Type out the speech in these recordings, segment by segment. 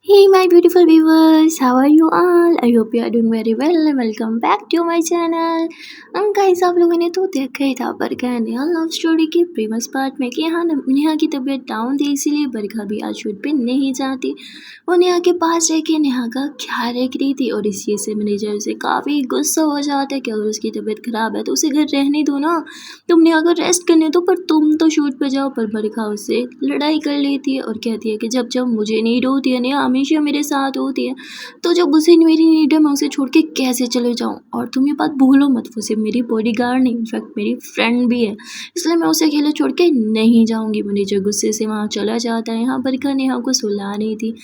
Hey, my beautiful viewers, how are you all? I hope you are doing very well and welcome back to my channel. Guys आप लोगों ने तो देखा ही था बरखा नया love story के प्रीवियस पार्ट में कि यहाँ नेहा की तबीयत डाउन थी, इसीलिए बरखा भी आज शूट पे नहीं जाती। वो नेहा के पास रह के नेहा का ख्याल रख रही थी और इस चीज़ से मैनेजर से काफ़ी गुस्सा हो जाता है कि अगर उसकी तबीयत ख़राब है तो उसे घर रहने दो ना, तुम नेहा को रेस्ट करने दो, पर तुम तो शूट पे जाओ। पर बरखा उससे लड़ाई कर लेती है और कहती है कि जब जब मुझे नीड होती है नेहा हमेशा मेरे साथ होती है, तो जब उसे मेरी नीड है मैं उसे छोड़ के कैसे चले जाऊँ। और तुम ये बात भूलो मत, वो सिर्फ मेरी बॉडीगार्ड नहीं, इनफैक्ट मेरी फ्रेंड भी है, इसलिए मैं उसे अकेले छोड़ के नहीं जाऊँगी। मैनेजर गुस्से से वहाँ चला जाता है। यहाँ बरखा नेहा को सुला रही थी।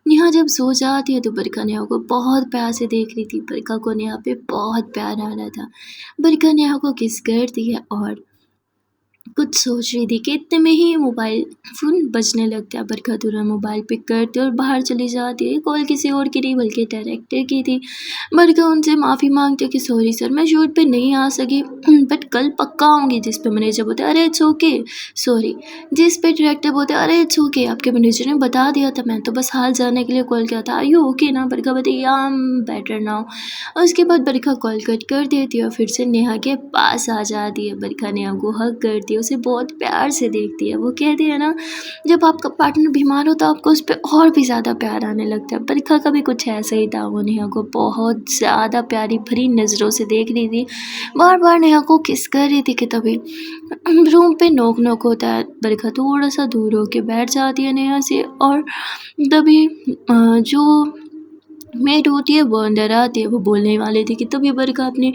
नेहा जब सो जाती है तो बरखा नेहा को बहुत प्यार से देख रही थी। बरखा को नेहा पे बहुत प्यार आ रहा था। बरखा नेहा को किस करती है और कुछ सोच रही थी कि इतने में ही मोबाइल फ़ोन बजने लगता है। बरखा तुरंत मोबाइल पिक करती है और बाहर चली जाती है। कॉल किसी और की नहीं बल्कि डायरेक्टर की थी। बरखा उनसे माफ़ी मांगती है कि सॉरी सर, मैं शूट पे नहीं आ सकी, बट कल पक्का आऊँगी। जिस पे मैनेजर बोलते अरे इट्स ओके, सॉरी। जिस पे डायरेक्टर बोलते अरे इट्स ओके, आपके मैनेजर ने बता दिया था, मैं तो बस हाल जानने के लिए कॉल किया था, आर यू ओके ना। बरखा बोलती या आई एम बेटर नाउ। और उसके बाद बरखा कॉल कट कर देती है और फिर से नेहा के पास आ जाती है। बरखा नेहा को हग करती है, उसे बहुत प्यार से देखती है। वो कहती है ना, जब आपका पार्टनर बीमार हो तो आपको उस पर और भी ज़्यादा प्यार आने लगता है। बरखा का भी कुछ ऐसा ही था। वो नेहा को बहुत ज़्यादा प्यारी भरी नज़रों से देख रही थी, बार बार नेहा को किस कर रही थी कि तभी रूम पे नोक नोक होता है। बरखा थोड़ा सा दूर होके बैठ जाती है नेहा से और तभी जो मेड होती है वो अंदर आती है। वो बोलने वाली थी कि तभी बरखा अपने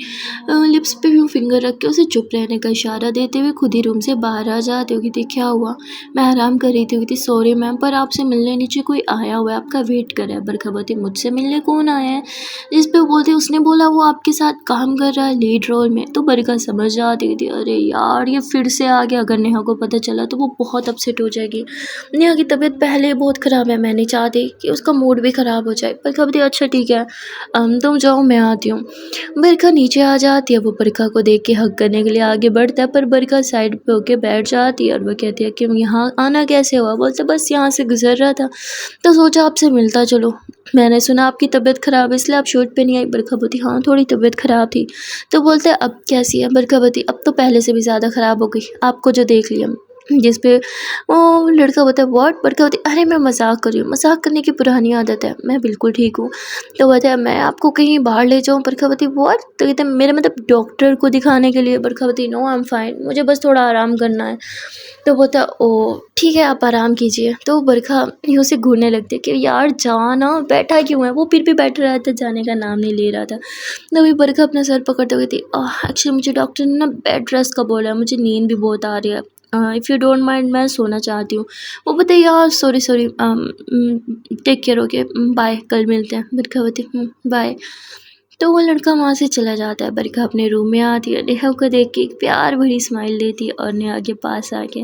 लिप्स पे भी फिंगर रख के उसे चुप रहने का इशारा देते हुए खुद ही रूम से बाहर आ जाती होगी। थी क्या हुआ, मैं आराम कर रही थी सॉरी मैम, पर आपसे मिलने नीचे कोई आया हुआ है, आपका वेट कर रहा है। बरखा बोलती मुझसे मिलने कौन आया है। जिस पे बोलती उसने बोला वो आपके साथ काम कर रहा है लीड रोल में। तो बरखा समझ जाती थी अरे यार ये फिर से आ गया, अगर नेहा को पता चला तो वो बहुत अपसेट हो जाएगी। नेहा की तबीयत पहले ही बहुत ख़राब है, मैं नहीं चाहती कि उसका मूड भी ख़राब हो जाए। बरखा बोलती अच्छा ठीक है, तुम जाओ मैं आती हूँ। बरखा नीचे आ जाती है। वो बरखा को देख के हग करने के लिए आगे बढ़ता है, पर बरखा साइड पे होके बैठ जाती है और वो कहती है कि यहाँ आना कैसे हुआ। बोलते बस यहाँ से गुजर रहा था तो सोचा आपसे मिलता चलो, मैंने सुना आपकी तबीयत ख़राब है इसलिए आप शूट पे नहीं आई। बरखा बोलती हाँ थोड़ी तबीयत ख़राब थी। तो बोलते अब कैसी है। बरखा बोलती अब तो पहले से भी ज़्यादा ख़राब हो गई, आपको जो देख लिया। जिस पे वो लड़का बोलता है व्हाट। बरखा बोलती अरे मैं मजाक कर रही हूँ, मजाक करने की पुरानी आदत है, मैं बिल्कुल ठीक हूँ। तो बोलता है मैं आपको कहीं बाहर ले जाऊँ। बरखा बोलती व्हाट। तो कहते हैं मेरे मतलब डॉक्टर को दिखाने के लिए। बरखा बोलती नो आई एम फाइन, मुझे बस थोड़ा आराम करना है। तो बोलता है ओ ठीक है आप आराम कीजिए। तो बरखा यूँ से घूरने लगती है कि यार जाना, बैठा क्यों है। वो फिर भी बैठा रहा था, जाने का नाम नहीं ले रहा था। तभी बरखा अपना सर पकड़ते हुए थी एक्चुअली मुझे डॉक्टर ने ना बेड रेस्ट का बोला है, मुझे नींद भी बहुत आ रही है, इफ़ यू डोंट माइंड मैं सोना चाहती हूँ। वो बताइए यार sorry sorry, take care, okay bye, कल मिलते हैं। बरखा बोलती बाय। तो वो लड़का वहाँ से चला जाता है। बरखा अपने रूम में आती है, नेहा को देख के एक प्यार भरी स्माइल देती है और नेहा के पास आके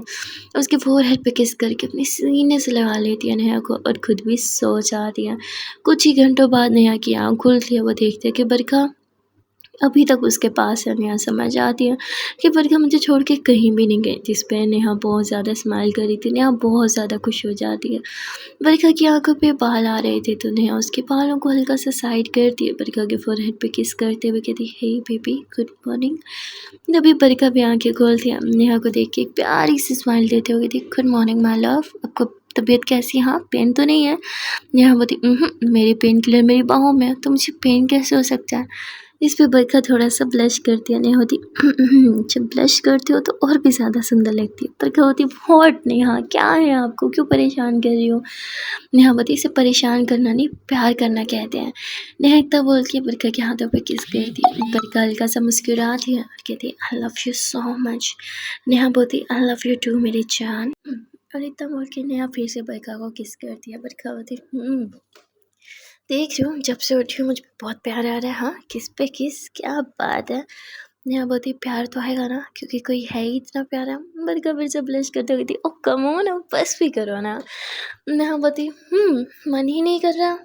उसके फोरहेड पे किस करके अपने सीने से लगा लेती है नेहा को और खुद भी सो जाती है। कुछ ही घंटों बाद नेहा की आँख खुलती है। वो देखती है कि बरखा अभी तक उसके पास है। नेहा समझ आती है कि बरखा मुझे छोड़ के कहीं भी नहीं गई। जिस पे नेहा बहुत ज़्यादा स्माइल कर रही थी। नेहा बहुत ज़्यादा खुश हो जाती है। बरखा की आंखों पे बाल आ रहे थे तो नेहा उसके बालों को हल्का सा साइड करती है। बरखा के फोरहेड पे किस करते हुए कहती हे बेबी गुड मॉर्निंग। तभी बरखा भी आंखें खोलती है। नेहा को देख के एक प्यारी सी स्माइल देते हुए कहती गुड मॉर्निंग माय लव, आपको तबीयत कैसी है, हाँ पेन तो नहीं है। नेहा बोलती मेरी पेन किलर मेरी बाहों में है तो मुझे पेन कैसे हो सकता है। इस पे बरखा थोड़ा सा ब्लश करती है। नेहा होती जब ब्लश करती हो तो और भी ज़्यादा सुंदर लगती है। बरखा होती व्हाट नेहा क्या है आपको, क्यों परेशान कर रही हो। नेहा होती इसे परेशान करना नहीं प्यार करना कहते हैं। नेहा इतना बोल के बरखा के हाथों पे किस करती है। बरखा हल्का सा मुस्कुराती है और कहती है I love you so much. Neha बोलती आई लव यू टू मेरी जान। और इतना बोल के नेहा फिर से बरखा को किस करती है। बरखा होती देख रही हूँ जब से उठी हूँ मुझे बहुत प्यार आ रहा है, हाँ किस पे किस, क्या बात है। नेहा बोलती प्यार तो आएगा ना क्योंकि कोई है ही इतना प्यारा। बरखा फिर से ब्लश करते हुई थी ओ कम ऑन अब बस भी करो ना। नेहा बोलती मन ही नहीं कर रहा।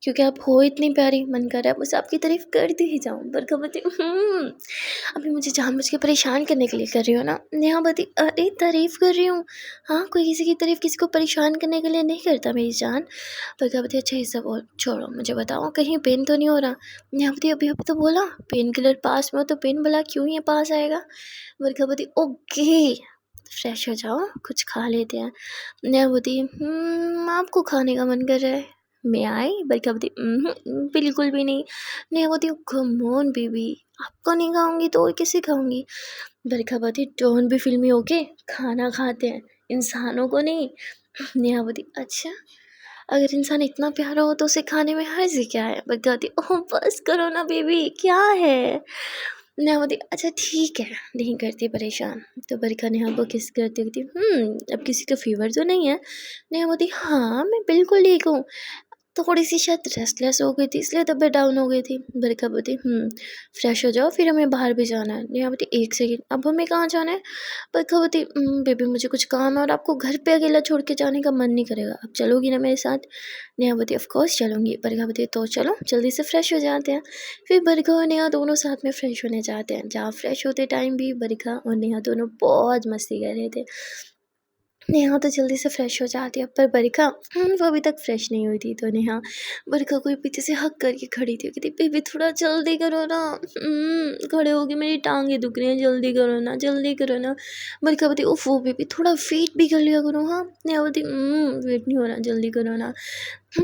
क्योंकि आप हो इतनी प्यारी, मन कर रहा है बस आपकी तारीफ़ करती ही जाऊँ। बरखा बोलती अभी मुझे जानबूझ के परेशान करने के लिए कर रही हो ना? नेहा बोलती अरे तारीफ़ कर रही हूँ। हाँ, कोई किसी की तारीफ़ किसी को परेशान करने के लिए नहीं करता मेरी जान। बरखा बोलती अच्छा ये सब और छोड़ो, मुझे बताओ कहीं पेन तो नहीं हो रहा? नेहा बोलती अभी-अभी तो बोला पेन किलर पास में हो तो पेन भला क्यों ये पास आएगा? बरखा बोलती ओके, फ्रेश हो जाओ, कुछ खा लेते हैं। नेहा बोलती आपको खाने का मन कर रहा है? मैं आई? बरखा बोलती बिल्कुल भी नहीं। नेहा बोलती कम ऑन बेबी, आपको नहीं खाऊंगी तो और किसे खाऊंगी? बरखा बोलती डोंट बी फिल्मी ओके, खाना खाते हैं इंसानों को नहीं। नेहा बोलती अच्छा, अगर इंसान इतना प्यारा हो तो उसे खाने में हर्ज क्या है? बरखा बोलती ओह बस करो ना बेबी, क्या है? नेहा बोलती अच्छा ठीक है, नहीं करती परेशान। तो बरखा नेहा को किस करती कहती अब किसी का फीवर तो नहीं है? नेहा बोलती हाँ मैं बिल्कुल ठीक हूँ, थोड़ी-सी शायद रेस्टलेस हो गई थी इसलिए तबीयत डाउन हो गई थी। बरखा बोलती फ्रेश हो जाओ फिर हमें बाहर भी जाना है। नेहा बोलती 1 सेकंड, अब हमें कहाँ जाना है? बरखा बोलती बेबी मुझे कुछ काम है और आपको घर पे अकेला छोड़ के जाने का मन नहीं करेगा, अब चलोगी ना मेरे साथ? नेहा बोलती ऑफ कोर्स चलूँगी। बरखा बोलती तो चलो जल्दी से फ्रेश हो जाते हैं। फिर बरखा और नेहा दोनों साथ में फ्रेश होने जाते हैं। जहाँ फ्रेश होते टाइम भी बरखा और नेहा दोनों बहुत मस्ती कर रहे थे। नेहा तो जल्दी से फ्रेश हो जाती है पर बरखा वो अभी तक फ्रेश नहीं हुई थी। तो नेहा बरखा को पीछे से हक करके खड़ी थी, कहती बेबी थोड़ा जल्दी करो ना, खड़े हो गए मेरी टांगे दुख रही हैं, जल्दी करो ना जल्दी करो ना। बरखा बोलती उफ वो बेबी थोड़ा वेट भी कर लिया करो। हाँ, नेहा बोलती वेट नहीं हो रहा जल्दी करो ना।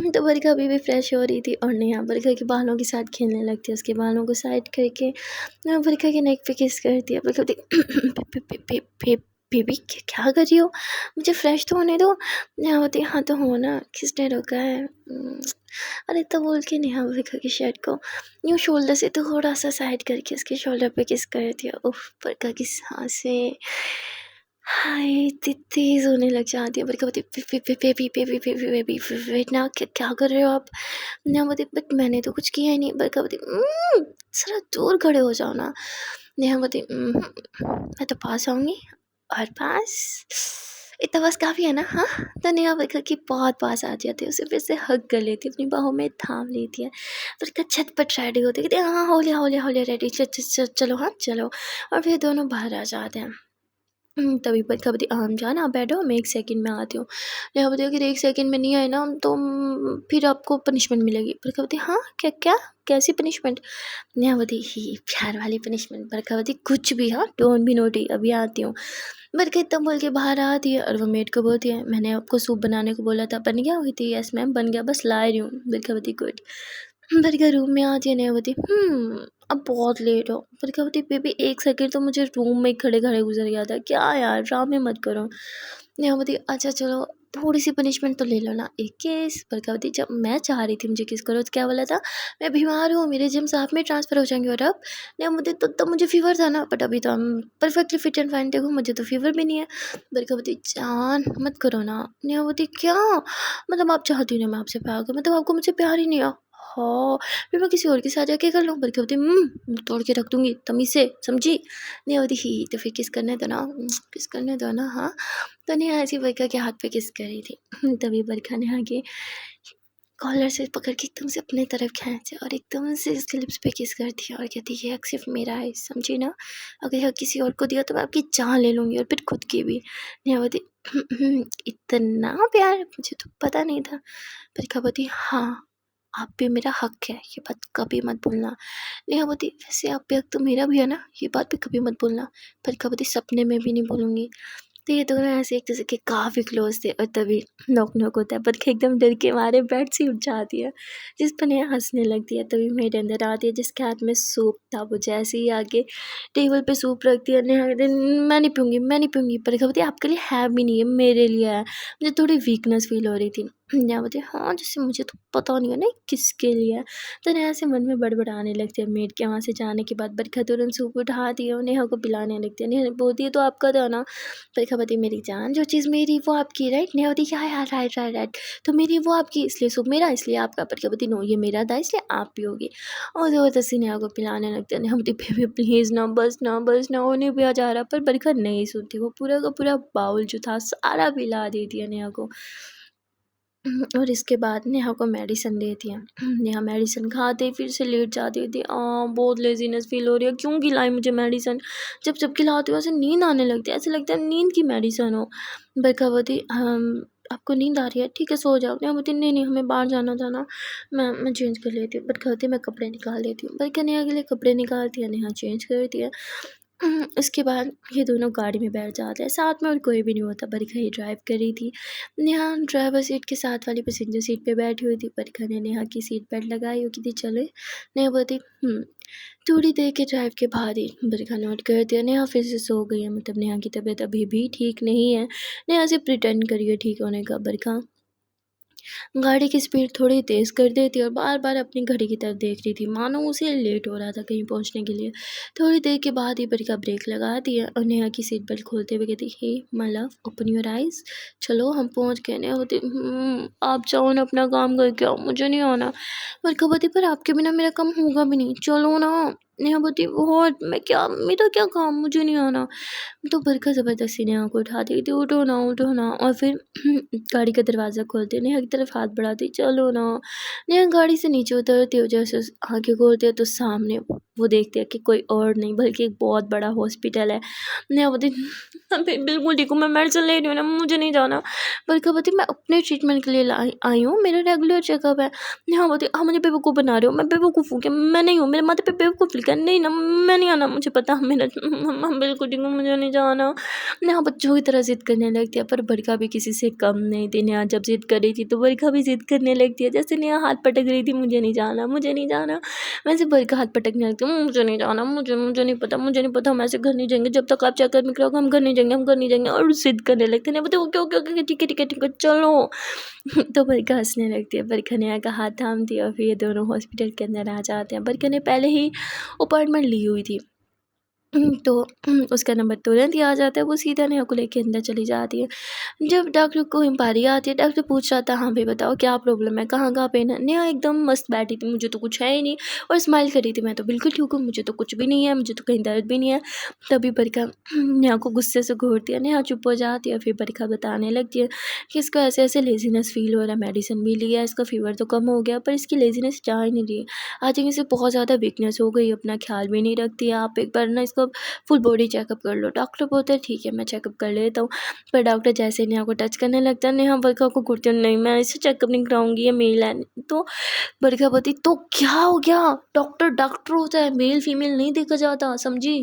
तो बरखा अभी भी फ्रेश हो रही थी और नेहा बरखा के बालों के साथ खेलने लगती है, उसके बालों को साइड करके बरखा के नेक पे किस करती है। बरखा बोलती बेबी क्या कर रही हो, मुझे फ्रेश तो होने दो। नेहा बोलती हाँ तो हो ना, किसने रोका है? अरे तो बोल के नेहा बरखा की शर्ट को यूँ शोल्डर से थोड़ा सा साइड करके उसके शोल्डर पे किस कर दिया। उफ बरखा की सांसें हाय इतनी तेज होने लग जाती है। बरखा बोलती baby baby baby baby wait ना, क्या कर रहे हो आप? नेहा बोलती बट मैंने तो कुछ किया ही नहीं। बरखा बोलती जरा दूर खड़े हो जाओ ना। नेहा बोलती मैं तो पास आऊँगी और पास इतना बस काफ़ी है ना? हाँ, तो नेहा बरखा की बहुत पास आ जाती है, उसे फिर से हग कर लेती है, अपनी बाहों में थाम लेती है। बरखा छटपट रेडी होती है, कहती है हाँ हो लिया रेडी, चलो हाँ चलो। और फिर दोनों बाहर आ जाते हैं। तभी बरखा बोलती जान आप बैठो मैं 1 सेकंड में आती हूँ। नेहा बोलती अगर 1 सेकंड में नहीं आए ना तो फिर आपको पनिशमेंट मिलेगी। बरखा बोलती हाँ क्या क्या कैसी पनिशमेंट? नेहा बोलती ही प्यार वाली पनिशमेंट। बरखा बोलती कुछ भी, हाँ डोंट बी नॉटी, अभी आती हूँ। बरखा इतना बोल के बाहर आती है और वो मेड को बोलती है मैंने आपको सूप बनाने को बोला था, बन गया? कहती यस मैम बन गया, बस ला रही हूँ। बरखा बोलती गुड। बरखा रूम में आती है, नेहा बोलती अब बहुत लेट हो। बरखा बोलती बेबी 1 सेकंड तो मुझे रूम में खड़े-खड़े गुज़र गया था, क्या यार ड्रामे मत करो। नेहा बोलती अच्छा चलो थोड़ी-सी पनिशमेंट तो ले लो ना, एक किस। बरखा बोलती जब मैं चाह रही थी मुझे किस करो तो क्या बोला था? मैं बीमार हूँ, मेरे जिम साथ में ट्रांसफ़र हो जाएँगे और अब? नेहा बोलती तब मुझे फ़ीवर था ना, बट अभी तो I am perfectly fit and fine, देखो मुझे तो फ़ीवर भी नहीं है। बरखा बोलती जान मत करो ना। नेहा बोलती क्या? मतलब आप चाहती हो ना मैं आपसे प्यार करूँ, मतलब आपको मुझसे प्यार ही नहीं है? हाँ, फिर मैं किसी और के साथ जाके कर लूँ। बल्कि बोलती मुँह तोड़ के रख दूँगी तमीज़ से, समझी? नेहा बोलती ही तो फिर किस करने दो ना, किस करने दो ना। हाँ, तो नेहा ऐसे बरखा के हाथ पे किस कर रही थी। तभी बरखा नेहा के कॉलर से पकड़ के एकदम से अपने तरफ खींचे और एकदम से उसके लिप्स पे किस कर दिया और कहती ये हक सिर्फ मेरा है, समझी ना? अगर ये हक किसी और को दिया तो मैं आपकी जान ले लूँगी और फिर खुद की भी। नेहा बोलती इतना प्यार मुझे तो पता नहीं था। बरखा बोलती हाँ, आप पे मेरा हक है, ये बात कभी मत भूलना। नेहा बोलती वैसे आप पे हक तो मेरा भी है ना, ये बात भी कभी मत भूलना। बरखा बोलती सपने में भी नहीं भूलूँगी। तो ये दोनों ऐसे एक दूसरे के काफ़ी क्लोज़ थे और तभी नॉक-नॉक होता है। बरखा एकदम डर के मारे बेड से ही उठ जाती है, जिस पर नेहा हँसने लगती है। तभी मेड अंदर आती है जिसके हाथ में सूप था, वो जैसे ही आके टेबल पे सूप रखती है, नेहा कहती है मैं नहीं पीऊँगी, मैं नहीं पीऊँगी। बरखा बोलती आपके लिए है भी नहीं है, मेरे लिए है। मुझे थोड़ी वीकनेस फ़ील हो रही थी। नेहा बोलती हाँ, जैसे मुझे तो पता नहीं है ना किसके लिए है। तो नेहा से मन में बड़बड़ाने लगती है। मेड के वहाँ से जाने के बाद बरखा तुरंत सूप उठाती है और नेहा को पिलाने लगती है। नेहा बोलती है तो आपका था ना? बरखा बोलती मेरी जान जो चीज़ मेरी वो आपकी, राइट? नेहा बोलती हाँ यार राइट। तो मेरी वो आपकी इसलिए सूप मेरा इसलिए आपका। बरखा बोलती नो ये मेरा था इसलिए आप पियोगी। और ज़बरदस्ती नेहा को पिलाने लगते हैं। नेहा बोलती बेबी प्लीज़ ना बस ना होने पिया जा रहा। पर बरखा नहीं सुनती, वो पूरा का पूरा बाउल जो था सारा पिला देती है नेहा को। और इसके बाद नेहा को मेडिसिन देती है। नेहा मेडिसिन खाते फिर से लेट जाती थी। बहुत लेजीनेस फील हो रही है, क्यों खिलाई मुझे मेडिसिन। जब जब खिलाती हूँ ऐसे नींद आने लगती है, ऐसे लगता है नींद की मेडिसिन हो। बरखा बोलती आपको नींद आ रही है, ठीक है सो जाओ। नेहा बोलती नहीं हमें बाहर जाना मैं चेंज कर लेती हूँ। बरखा बोलती मैं कपड़े निकाल लेती हूँ। बरखा नेहा के लिए कपड़े निकालती है, नेहा चेंज करती है। उसके बाद ये दोनों गाड़ी में बैठ जाते हैं साथ में, और कोई भी नहीं होता। बरखा ही ड्राइव कर रही थी। नेहा ड्राइवर सीट के साथ वाली पैसेंजर सीट पे बैठी हुई थी। बरखा ने नेहा की सीट बेल्ट लगाई हो कि थी चले। नेहा बोलती थोड़ी देर के ड्राइव के बाद ही बरखा नोट कर दिया नेहा फिर से सो गई है। मतलब नेहा की तबीयत अभी भी ठीक नहीं है। नेहा से प्रिटेंड करिए ठीक होने का। बरखा गाड़ी की स्पीड थोड़ी तेज़ कर देती और बार बार अपनी घड़ी की तरफ देख रही थी, मानो उसे लेट हो रहा था कहीं पहुंचने के लिए। थोड़ी देर के बाद ही बरखा ब्रेक लगा दिया और नेहा की सीट बेल्ट खोलते हुए कहती हे my love open your eyes, चलो हम पहुंच गए। नेहा होती आप जाओ ना अपना काम करके आओ, मुझे नहीं आना। बरखा बोलती पर आपके बिना मेरा काम होगा भी नहीं, चलो ना। नेहा बोलती बहुत मेरा क्या काम, मुझे नहीं आना। तो बरखा ज़बरदस्ती नेहा को उठाती थी, उठो ना। और फिर गाड़ी का दरवाज़ा खोलते नेहा की तरफ हाथ बढ़ाती, चलो ना। नेहा गाड़ी से नीचे उतरती हो, जैसे आंखें खोलती है तो सामने वो देखते हैं कि कोई और नहीं बल्कि एक बहुत बड़ा हॉस्पिटल है। नेहा बोलती बिल्कुल ठीक हूँ, मैं मेडिसिन ले रही हूँ ना, मुझे नहीं जाना। बरखा बोलती मैं अपने ट्रीटमेंट के लिए आई हूँ, मेरा रेगुलर चेकअप है। नेहा बोलती हाँ मुझे बेवकूफ़ बना रहे हो, मैं बेवकूफ़ हूँ क्या, मैं नहीं हूँ, मेरे माथे पे बेवकूफ़ लिखा है, नहीं ना मैं नहीं आना, मुझे पता मेरा बिल्कुल ठीक हूँ, मुझे नहीं जाना। नेहा बच्चों की तरह ज़िद करने लगती है, पर बरखा भी किसी से कम नहीं थी। नेहा जब ज़िद कर रही थी तो बरखा भी ज़िद करने लगती है, जैसे नेहा हाथ पटक रही थी मुझे नहीं जाना। वैसे बरखा हाथ पटकने लगती है, मुझे नहीं जाना, मुझे नहीं पता हम ऐसे घर नहीं जाएंगे, जब तक आप चेकअप में कराओगे हम घर नहीं जाएंगे। और ज़िद करने लगते हैं। बताओ ओके ठीक है चलो। तो बरखा हंसने लगती है। बरखा नेहा का हाथ थामती है और फिर ये दोनों हॉस्पिटल के अंदर आ जाते हैं। बरखा ने पहले ही अपॉइंटमेंट ली हुई थी, तो उसका नंबर तुरंत ही आ जाता है। वो सीधा नेहा को लेके अंदर चली जाती है। जब डॉक्टर को इंक्वायरी आती है, डॉक्टर पूछ रहा था हाँ भाई बताओ क्या प्रॉब्लम है, कहाँ पेन है। नेहा एकदम मस्त बैठी थी, मुझे तो कुछ है ही नहीं, और स्माइल कर रही थी, मैं तो बिल्कुल ठीक हूँ, मुझे तो कुछ भी नहीं है, मुझे तो कहीं दर्द भी नहीं है। तभी बरखा नेहा को गुस्से से घूरती है। नेहा चुप हो जाती है। फिर बरखा बताने लगती है कि इसको ऐसे ऐसे लेजीनेस फील हो रहा है, मेडिसिन भी लिया, इसका फीवर तो कम हो गया पर इसकी लेजीनेस जा ही नहीं रही। आई थिंक इसे बहुत ज़्यादा वीकनेस हो गई, अपना ख्याल भी नहीं रखती है। आप एक बार ना इसको फुल बॉडी चेकअप कर लो। डॉक्टर बोलते हैं ठीक है मैं चेकअप कर लेता हूँ, पर डॉक्टर जैसे नेहा को टच करने लगता है नेहा बरखा को घूरती है, नहीं मैं इसे चेकअप नहीं कराऊंगी, ये मेल है। तो बरखा बोलती तो क्या हो गया, डॉक्टर होता है, मेल फीमेल नहीं देखा जाता, समझी।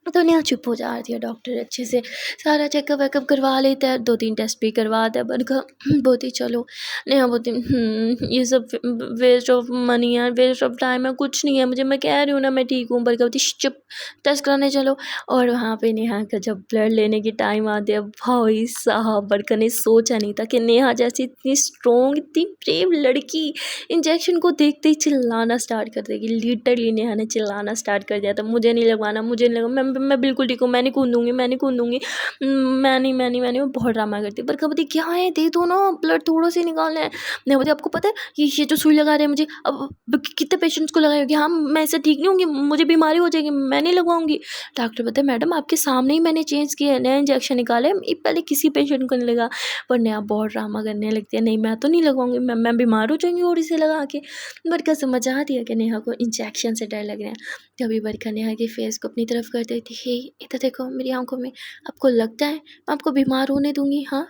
तो नेहा चुप हो जाती है। डॉक्टर अच्छे से सारा चेकअप वेकअप करवा लेता है, 2-3 टेस्ट भी करवाता है। बरखा बोलती चलो। नेहा बोलती ये सब वेस्ट ऑफ मनी है, वेस्ट ऑफ टाइम है, कुछ नहीं है मुझे, मैं कह रही हूँ ना मैं ठीक हूँ। बरखा बोलती चुप, टेस्ट कराने चलो। और वहाँ पे नेहा का जब ब्लड लेने की टाइम आती है, भाई साहब बरखा ने सोचा नहीं था कि नेहा जैसी इतनी स्ट्रॉन्ग इतनी ब्रेव लड़की इंजेक्शन को देखते ही चिल्लाना स्टार्ट कर देगी। लिटरली नेहा ने चिल्लाना स्टार्ट कर दिया था, मुझे नहीं लगवाना, मैं बिल्कुल ठीक हूँ, मैं नहीं कूदूंगी, मैं नहीं। बहुत ड्रामा करती है। बरखा बोलती क्या है दे दो ना, ब्लड थोड़ा सा निकालना है। नेहा बोलती आपको पता है ये जो सुई लगा रहे हैं मुझे, अब कितने पेशेंट्स को लगाएगी, हाँ मैं ऐसे ठीक नहीं होंगी, मुझे बीमारी हो जाएगी, मैं नहीं लगवाऊंगी। डॉक्टर बोलते मैडम आपके सामने ही मैंने चेंज किया है, नया इंजेक्शन निकाले, पहले किसी पेशेंट को नहीं लगा। पर नेहा बहुत ड्रामा करने लगती है, नहीं मैं तो नहीं लगवाऊंगी, मैं बीमार हो जाऊंगी और इसे लगा के। बरखा समझ आती है कि नेहा को इंजेक्शन से डर लग रहा है। तभी बरखा नेहा के फेस को अपनी तरफ कर देती है, इधर देखो मेरी आंखों में, आपको लगता है मैं आपको बीमार होने दूंगी, हाँ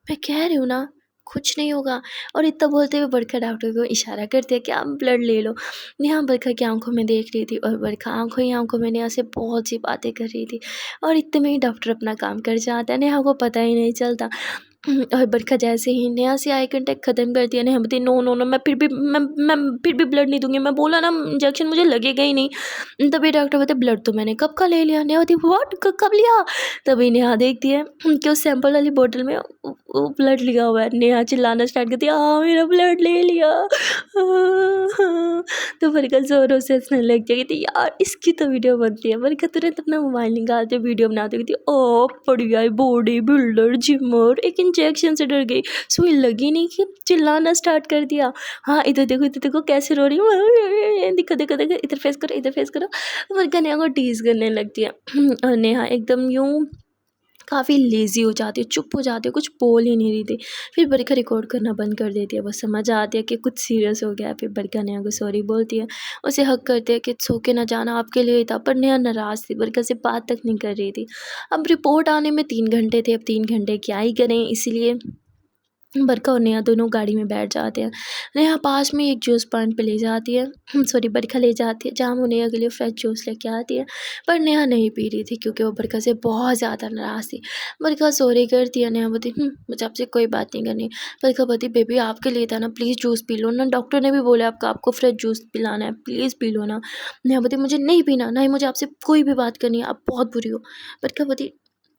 मैं कह रही हूँ ना कुछ नहीं होगा। और इतना बोलते हुए बरखा डॉक्टर को इशारा करती है कि आप ब्लड ले लो। नेहा बरखा की आंखों में देख रही थी और बरखा आंखों ही आंखों में नेहा से बहुत सी बातें कर रही थी। और इतने में ही डॉक्टर अपना काम कर जाता है, नेहा को पता ही नहीं चलता। और बरखा जैसे ही नेहा से आई कांटेक्ट ख़त्म कर दिया, नेहा बोलती नो मैं फिर भी ब्लड नहीं दूंगी, मैं बोला ना इंजेक्शन मुझे लगेगा ही नहीं। तभी डॉक्टर बोलते ब्लड तो मैंने कब का ले लिया। नेहा बोलती व्हाट कब लिया। तभी नेहा देखती है कि उस सैंपल वाली बोतल में वो ब्लड लिखा हुआ है। नेहा चिल्लाना स्टार्ट करती है मेरा ब्लड ले लिया। तो बरखा ज़ोरों से हंसने लग जाएगी, यार इसकी तो वीडियो बनती है। बरखा तुरंत अपना मोबाइल निकालते वीडियो बनाती थी, ओ बढ़िया बॉडी बिल्डर जिमर, एक इंजेक्शन से डर गई, सुई लगी नहीं कि चिल्लाना स्टार्ट कर दिया। हाँ इधर देखो कैसे रो रही हूँ, देखो इधर फेस करो। बरखा नेहा को टीज करने लगती है और नेहा एकदम यूँ काफ़ी लेज़ी हो जाती है, चुप हो जाती है, कुछ बोल ही नहीं रही थी। फिर बरखा रिकॉर्ड करना बंद कर देती है, वो समझ आती है कि कुछ सीरियस हो गया है। फिर बरखा नेहा को सॉरी बोलती है, उसे हग करती है कि इट्स ओके, ना जाना आपके लिए ही था। पर नेहा नाराज़ थी, बरखा से बात तक नहीं कर रही थी। अब रिपोर्ट आने में 3 घंटे थे, अब 3 घंटे क्या ही करें, इसीलिए बरखा और नेहा दोनों गाड़ी में बैठ जाते हैं। नेहा पास में एक जूस पॉइंट पे ले जाती है, सॉरी बरखा ले जाती है, जहाँ वो नेहा के लिए फ्रेश जूस लेके आती है। पर नेहा नहीं पी रही थी क्योंकि वो बरखा से बहुत ज़्यादा नाराज़ थी। बरखा सॉरी करती है, नेहा बोलती मुझे आपसे कोई बात नहीं करनी। बरखा बोलती बेबी आपके लिए था ना, प्लीज़ जूस पी लो ना, डॉक्टर ने भी बोला आपको फ्रेश जूस पिलाना है, प्लीज़ पी लो ना। नेहा बोलती मुझे नहीं पीना, ना ही मुझे आपसे कोई भी बात करनी है, आप बहुत बुरी हो। बरखा बोलती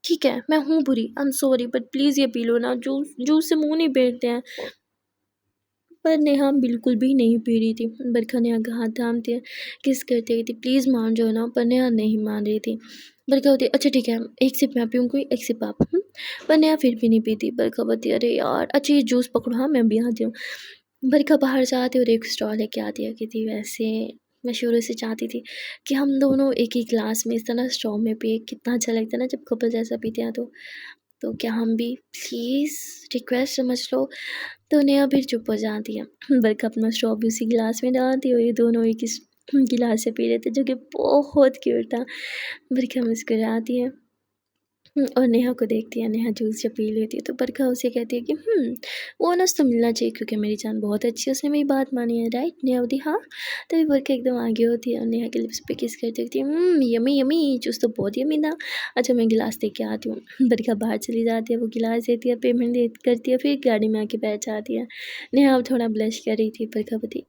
ठीक है, मैं हूँ बुरी, I am sorry, but please ये पी लो ना, जूस जूस से मुँह नहीं फेरते हैं। पर नेहा बिल्कुल भी नहीं पी रही थी। बरखा नेहा का हाथ थामती है, किस करती रही थी, प्लीज़ मान जाओ ना, पर नेहा नहीं मान रही थी। बरखा बोलती अच्छा ठीक है, एक सिप मैं पीऊँ कोई, एक सिप आप। पर नेहा फिर भी नहीं पीती। बरखा बोलती अरे यार, अच्छा ये जूस पकड़ो, हाँ मैं भी आती हूँ। बरखा बाहर से आती है और एक स्ट्रॉ लेके आती है, कहती वैसे मैं शुरू से चाहती थी कि हम दोनों एक ही ग्लास में इस तरह स्ट्रॉ में पिए, कितना अच्छा लगता है ना जब कपल जैसा पीते हैं। तो क्या हम भी प्लीज़, रिक्वेस्ट समझ लो। तो नेहा फिर चुप हो जाती है। बरखा अपना स्ट्रॉ भी उसी गिलास में डालती है और ये दोनों एक ही गिलास से पी रहे थे, जो कि बहुत क्यूट था। बरखा मुस्कुराती है और नेहा को देखती है। नेहा जूस जब पी लेती है तो बरखा उसे कहती है कि बोनस तो मिलना चाहिए क्योंकि मेरी जान बहुत अच्छी है, उसने मेरी बात मानी है, राइट। नेहा होती हाँ। तभी बरखा एकदम आगे होती है और नेहा के लिप्स पे किस करती होती है, यमी यमी, जूस तो बहुत यमी था। अच्छा मैं गिलास दे के आती हूँ। बरखा बाहर चली जाती है, वो गिलास देती है, पेमेंट दे करती है, फिर गाड़ी में आके बैठ जाती है। नेहा अब थोड़ा ब्लश कर रही थी। बरखा बोती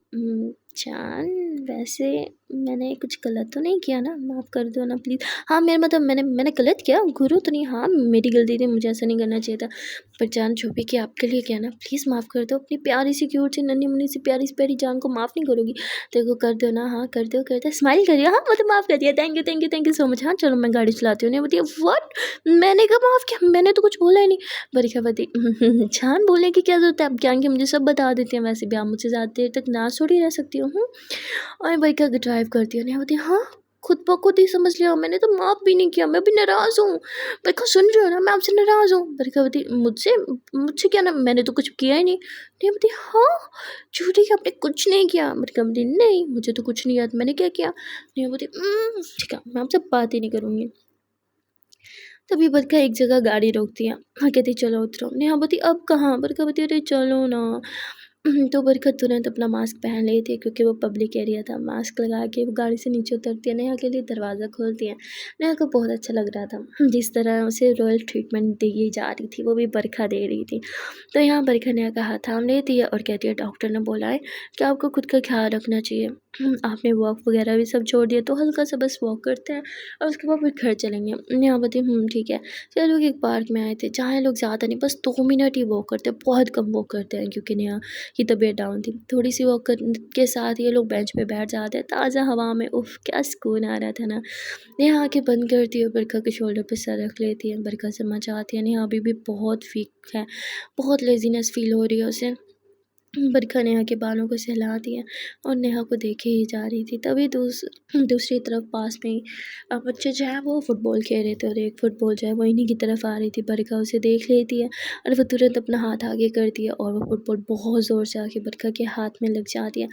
जान वैसे मैंने कुछ गलत तो नहीं किया ना, माफ़ कर दो ना प्लीज़। हाँ मेरा मतलब मैंने गलत किया, गुरु तो नहीं, हाँ मेरी गलती थी, मुझे ऐसा नहीं करना चाहिए था। पर जान जो भी किया आपके लिए किया ना, प्लीज़ माफ़ कर दो। अपनी प्यारी सी क्यूट सी नन्ही मुन्नी सी प्यारी सी प्यारी जान को माफ़ नहीं करोगी? देखो कर दो ना, हाँ कर दो, स्माइल करिए, हाँ मतलब माफ़ कर दिया, थैंक यू सो मच। हाँ चलो मैं गाड़ी चलाती हूँ। नहीं बोलती व्हाट, मैंने कब माफ़ किया, मैंने तो कुछ बोला ही नहीं। बरखा बोलती जान बोलने की क्या ज़रूरत है, आप ज्ञान के मुझे सब बता देते हैं, वैसे भी आप मुझसे ज़्यादा देर तक ना छोड़ी रह सकती हो। और बरखा ड्राइव करती है। नेहा बोलती हाँ खुद ब खुद ही समझ लिया, मैंने तो माफ़ भी नहीं किया, मैं भी नाराज़ हूँ। बरखा सुन रही हो ना, मैं आपसे नाराज़ हूँ। बरखा बोलती मुझसे मुझसे क्या ना, मैंने तो कुछ किया ही नहीं। नेहा बोलती हाँ झूठी, आपने कुछ नहीं किया। बरखा बोलती नहीं मुझे तो कुछ नहीं याद, मैंने क्या किया। नेहा बोलती ठीक है मैं आपसे बात ही नहीं करूँगी। तभी बरखा एक जगह गाड़ी रोकती है। हाँ कहती चलो उतरो। नेहा बोलती अब कहाँ। बरखा बोलती अरे चलो ना। तो बरखा तुरंत अपना मास्क पहन लेती है क्योंकि वो पब्लिक एरिया था। मास्क लगा के वो गाड़ी से नीचे उतरती है, नेहा के लिए दरवाज़ा खोलती है। नेहा को बहुत अच्छा लग रहा था जिस तरह उसे रॉयल ट्रीटमेंट दी जा रही थी, वो भी बरखा दे रही थी। तो यहाँ बरखा नेहा का हाथ थाम लेती है और कहती है डॉक्टर ने बोला है कि आपको खुद का ख्याल रखना चाहिए। आपने वॉक वगैरह भी सब छोड़ दिया, तो हल्का सा बस वॉक करते हैं और उसके बाद फिर घर चलेंगे। नेहा बोलती ठीक है। चलो लोग एक पार्क में आए थे जहाँ लोग ज़्यादा नहीं, बस 2 मिनट ही वॉक करते हैं, बहुत कम वॉक करते हैं क्योंकि नेहा की तबीयत डाउन थी। थोड़ी सी वॉक के साथ ये लोग बेंच पे बैठ जाते हैं ताज़ा हवा में। उफ़ क्या सुकून आ रहा था ना। नेहा आँखें बंद करती है और बरखा के शोल्डर पे सर रख लेती है। बरखा समझ आती है नेहा अभी भी बहुत वीक है, बहुत लेज़ीनेस फ़ील हो रही है उसे। बरखा नेहा के बालों को सहलाती है और नेहा को देखे ही जा रही थी। तभी दूसरी तरफ पास में ही बच्चे जो है वो फुटबॉल खेल रहे थे और एक फुटबॉल जो है वो इन्हीं की तरफ आ रही थी। बरखा उसे देख लेती है और वो तुरंत अपना हाथ आगे करती है और वो फुटबॉल बहुत ज़ोर से आके बरखा के हाथ में लग जाती है।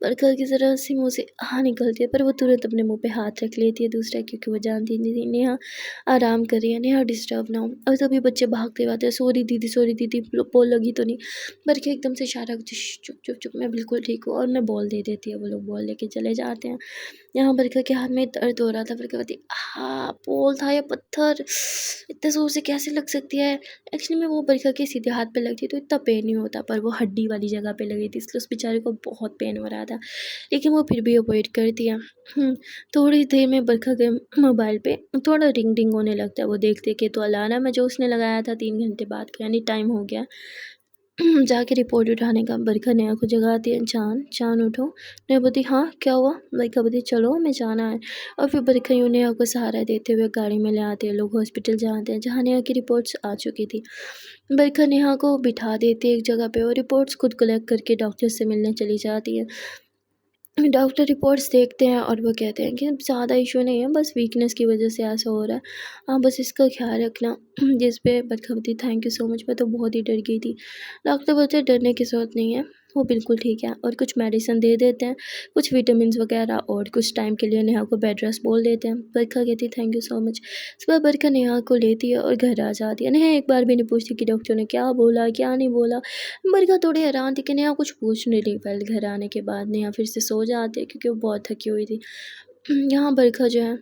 बरखा की ज़रा सी मुँह से निकलती है पर वो तुरंत अपने मुँह पे हाथ रख लेती है दूसरा, क्योंकि वो जानती नहीं थी नेहा आराम कर रही है, नेहा डिस्टर्ब ना हो। और तभी बच्चे भागते आते हैं, सॉरी दीदी बॉल लगी तो नहीं। बरखा एकदम से इशारा करती चुप चुप चुप, मैं बिल्कुल ठीक हूँ, और मैं बॉल दे देती है। वो लोग बॉल लेके चले जाते हैं। यहाँ बरखा के हाथ में दर्द हो रहा था। बरखा कहती हाँ बॉल था या पत्थर, इतने ज़ोर से कैसे लग सकती है। एक्चुअली में वो बरखा के सीधे हाथ पे लगती तो इतना पेन नहीं होता, पर वो हड्डी वाली जगह पे लगी थी इसलिए उस बेचारे को बहुत पेन हो रहा था, लेकिन वो फिर भी अवॉइड करती है। थोड़ी देर में बरखा के मोबाइल पे थोड़ा रिंग रिंग होने लगता है। वो देखते कि तो अलार्म है जो उसने लगाया था 3 घंटे बाद का, यानी टाइम हो गया। जाके रिपोर्ट उठाने का। बरखा नेहा को जगाती है, जान उठो। नेहा बोलती हाँ क्या हुआ। बरखा बोलती चलो हमें जाना है। और फिर बरखा यूँ नेहा को सहारा देते हुए गाड़ी में ले आते हैं। लोग हॉस्पिटल जाते हैं जहाँ नेहा की रिपोर्ट्स आ चुकी थी। बरखा नेहा को बिठा देती है एक जगह पे और रिपोर्ट्स खुद कलेक्ट करके डॉक्टर से मिलने चली जाती है। डॉक्टर रिपोर्ट्स देखते हैं और वो कहते हैं कि ज़्यादा इशू नहीं है, बस वीकनेस की वजह से ऐसा हो रहा है, आप बस इसका ख्याल रखना। जिस पे बरखा बोलती थैंक यू सो मच, मैं तो बहुत ही डर गई थी। डॉक्टर बोलते हैं डरने की ज़रूरत नहीं है, वो बिल्कुल ठीक है, और कुछ मेडिसिन दे देते हैं, कुछ विटामिन्स वगैरह, और कुछ टाइम के लिए नेहा को बेड रेस्ट बोल देते हैं। बरखा कहती है थैंक यू सो मच। सुबह बरखा नेहा को लेती है और घर आ जाती है। नेहा एक बार भी नहीं पूछती कि डॉक्टर ने क्या बोला क्या नहीं बोला। बरखा थोड़ी हैरान थी कि नेहा कुछ पूछ नहीं रही। पहले घर आने के बाद नेहा फिर से सो जाती है क्योंकि वो बहुत थकी हुई थी। यहाँ बरखा जो है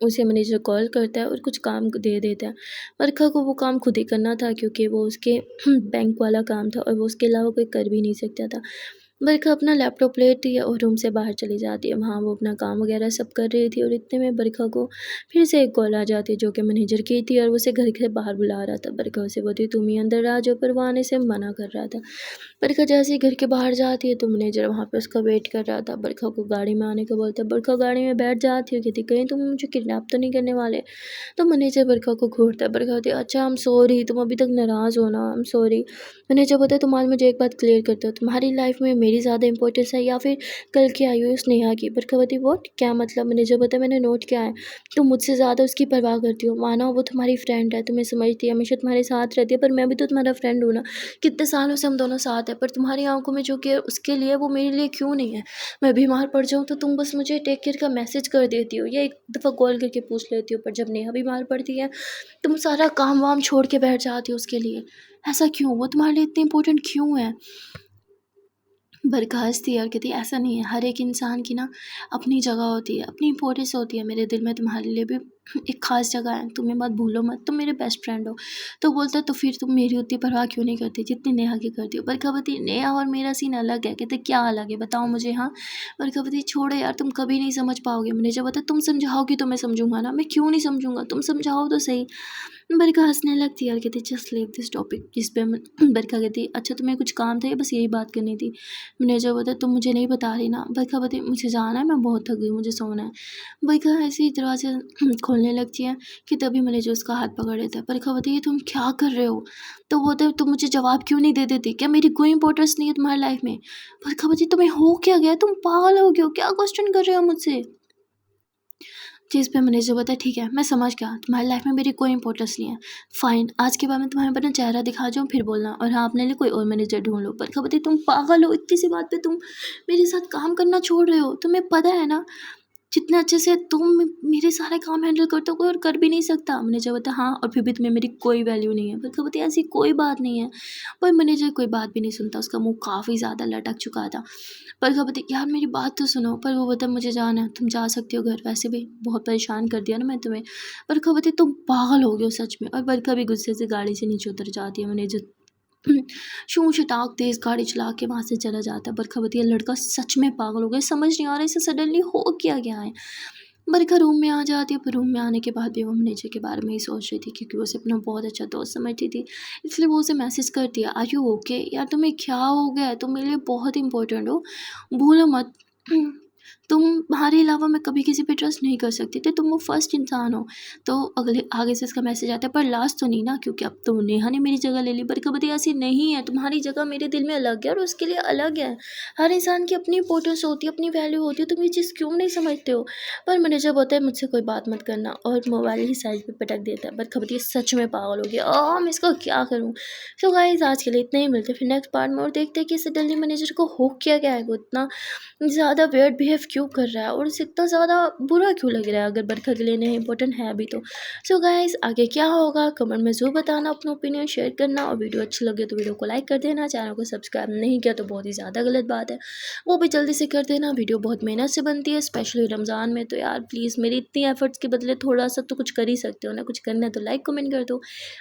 उसे मैनेजर कॉल करता है और कुछ काम दे देता है। बरखा को वो काम खुद ही करना था क्योंकि वो उसके बैंक वाला काम था और वो उसके अलावा कोई कर भी नहीं सकता था। बरखा अपना लैपटॉप लेती है और रूम से बाहर चली जाती है। वहाँ वो अपना काम वगैरह सब कर रही थी और इतने में बरखा को फिर से एक कॉल आ जाती है जो कि मैनेजर की थी और वो उसे घर के बाहर बुला रहा था। बरखा उसे बोलती तुम ही अंदर आ जाओ, पर वो आने से मना कर रहा था। बरखा जैसे ही घर के बाहर जाती है तो मैनेजर वहाँ पे उसका वेट कर रहा था। बरखा को गाड़ी में आने का बोलता है। बरखा गाड़ी में बैठ जाती है, कहती कहीं तुम मुझे किडनैप तो नहीं करने वाले। तो मैनेजर बरखा को घूरता है। बरखा कहती है अच्छा आई एम सॉरी, तुम अभी तक नाराज़ हो ना, आई एम सॉरी। मैनेजर बोलता है तुम आज मुझे एक बात क्लियर करते हो, तुम्हारी लाइफ में मेरी ज़्यादा इंपॉर्टेंस है या फिर कल की आई हुई स्नेहा की। बरखा बोलती व्हाट, क्या मतलब। मैनेजर बोलता है मैंने नोट किया है तुम मुझसे ज़्यादा उसकी परवाह करती हो। माना वो तुम्हारी फ्रेंड है, तुम्हें समझती है, हमेशा तुम्हारे साथ रहती है, पर मैं भी तो तुम्हारा फ्रेंड हूँ ना। कितने सालों से हम दोनों साथ हैं, पर तुम्हारी आंखों में जो केयर उसके लिए वो मेरे लिए क्यों नहीं है। मैं बीमार पड़ जाऊँ तो तुम बस मुझे टेक केयर का मैसेज कर देती हो या एक दफ़ा कॉल करके पूछ लेती हो, पर जब नेहा बीमार पड़ती है तुम सारा काम वाम छोड़ के बैठ जाती हो उसके लिए। ऐसा क्यों, वो तुम्हारे लिए इतनी इंपॉर्टेंट क्यों है। बरखा हँसती है और कहती है ऐसा नहीं है, हर एक इंसान की ना अपनी जगह होती है, अपनी इंपॉर्टेंस होती है। मेरे दिल में तुम्हारे लिए भी एक ख़ास जगह है, तुम्हें मत भूलो मत, तुम मेरे बेस्ट फ्रेंड हो। तो बोलता है तो फिर तुम मेरी उतनी परवाह क्यों नहीं करती जितनी नेहा की करती हो। बरखा बोलती नेहा और मेरा सीन अलग है। कहते क्या अलग है बताओ मुझे। हाँ, बरखा बोलती छोड़ो यार, तुम कभी नहीं समझ पाओगे। मैंने जब बताया तुम समझाओगी तो मैं समझूंगा ना, मैं क्यों नहीं समझूंगा, तुम समझाओ तो सही। बरखा हंसने लगती है और कहती जस्ट लीव दिस टॉपिक। जिस पे बरखा कहती अच्छा तुम्हें कुछ काम था या बस यही बात करनी थी। मैनेजर बोलता तुम मुझे नहीं बता रही ना। बरखा बोलती मुझे जाना है, मैं बहुत थक गई, मुझे सोना है। बरखा ऐसे ही दरवाज़ा खोलने लगती है कि तभी मैनेजर उसका हाथ पकड़ लेता है। बरखा बोलती है तुम क्या कर रहे हो। तो बोलते तुम मुझे जवाब क्यों नहीं दे देती, क्या मेरी कोई इंपॉर्टेंस नहीं है तुम्हारी लाइफ में। बरखा बोलती तुम्हें हो क्या गया, तुम पागल हो गए हो, क्या क्वेश्चन कर रहे हो मुझसे। चीज़ पे मैनेजर बताया ठीक है मैं समझ गया, तुम्हारी लाइफ में मेरी कोई इंपॉर्टेंस नहीं है। फाइन, आज के बाद मैं तुम्हें अपना चेहरा दिखा जाऊँ फिर बोलना, और हाँ अपने लिए कोई और मैनेजर ढूंढ लो। पर खबर तुम पागल हो, इतनी सी बात पे तुम मेरे साथ काम करना छोड़ रहे हो। तुम्हें पता है ना जितने अच्छे से तुम मेरे सारे काम हैंडल करते हो कोई और कर भी नहीं सकता। मैनेजर बताया हाँ, और फिर भी तुम्हें मेरी कोई वैल्यू नहीं है। पर खबर बताया ऐसी कोई बात नहीं है। पर मैनेजर कोई बात भी नहीं सुनता, उसका मुंह काफ़ी ज़्यादा लटक चुका था। पर खबर बताया यार मेरी बात तो सुनो। पर वो बता मुझे जाना है, तुम जा सकती हो घर, वैसे भी बहुत परेशान कर दिया ना मैं तुम्हें। पर खबर बताया तुम पागल हो गए हो सच में। और बरखा भी गुस्से से गाड़ी से नीचे उतर जाती है। मैनेजर शू शटाक तेज़ गाड़ी चला के वहाँ से चला जाता है। बरखा बताया लड़का सच में पागल हो गया, समझ नहीं आ रहा इसे सडनली हो क्या गया है। बरखा रूम में आ जाती है, पर रूम में आने के बाद भी वो मैनेजर के बारे में ही सोच रही थी क्योंकि वो उसे अपना बहुत अच्छा दोस्त समझती थी। इसलिए वो उसे मैसेज करती है आर यू ओके, यार तुम्हें क्या हो गया है, तुम मेरे लिए बहुत इंपॉर्टेंट हो, भूलो मत। तुम्हारे अलावा मैं कभी किसी पे ट्रस्ट नहीं कर सकती थी, तुम वो फर्स्ट इंसान हो। तो अगले आगे से इसका मैसेज आता है पर लास्ट तो नहीं ना, क्योंकि अब तो नेहा ने मेरी जगह ले ली। बरखा बताई ऐसी नहीं है, तुम्हारी जगह मेरे दिल में अलग है और उसके लिए अलग है। हर इंसान की अपनी इंपॉर्टेंस होती है, अपनी वैल्यू होती है, तुम ये चीज़ क्यों नहीं समझते हो। पर मैनेजर बोलता है मुझसे कोई बात मत करना, और मोबाइल ही साइड पे पटक देता है। बरखा बताई सच में पागल हो गया, मैं इसका क्या करूँ। तो गाइस आज के लिए इतना ही, मिलते हैं फिर नेक्स्ट पार्ट में और देखते हैं कि इसे जल्दी मैनेजर को हो क्या गया है, वो इतना ज़्यादा वियर्ड बिहेव क्यों कर रहा है और उसे इतना ज़्यादा बुरा क्यों लग रहा है अगर बरखा के लिए नहीं इंपॉर्टेंट है अभी तो। सो गाइस आगे क्या होगा कमेंट में ज़रूर बताना, अपना ओपिनियन शेयर करना, और वीडियो अच्छी लगे तो वीडियो को लाइक कर देना, चैनल को सब्सक्राइब नहीं किया तो बहुत ही ज़्यादा गलत बात है, वो भी जल्दी से कर देना। वीडियो बहुत मेहनत से बनती है स्पेशली रमज़ान में, तो यार प्लीज़ मेरी इतनी एफर्ट्स के बदले थोड़ा सा तो कुछ कर ही सकते हो ना, कुछ करना है तो लाइक कमेंट कर दो।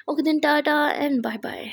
Okay then tata and bye bye.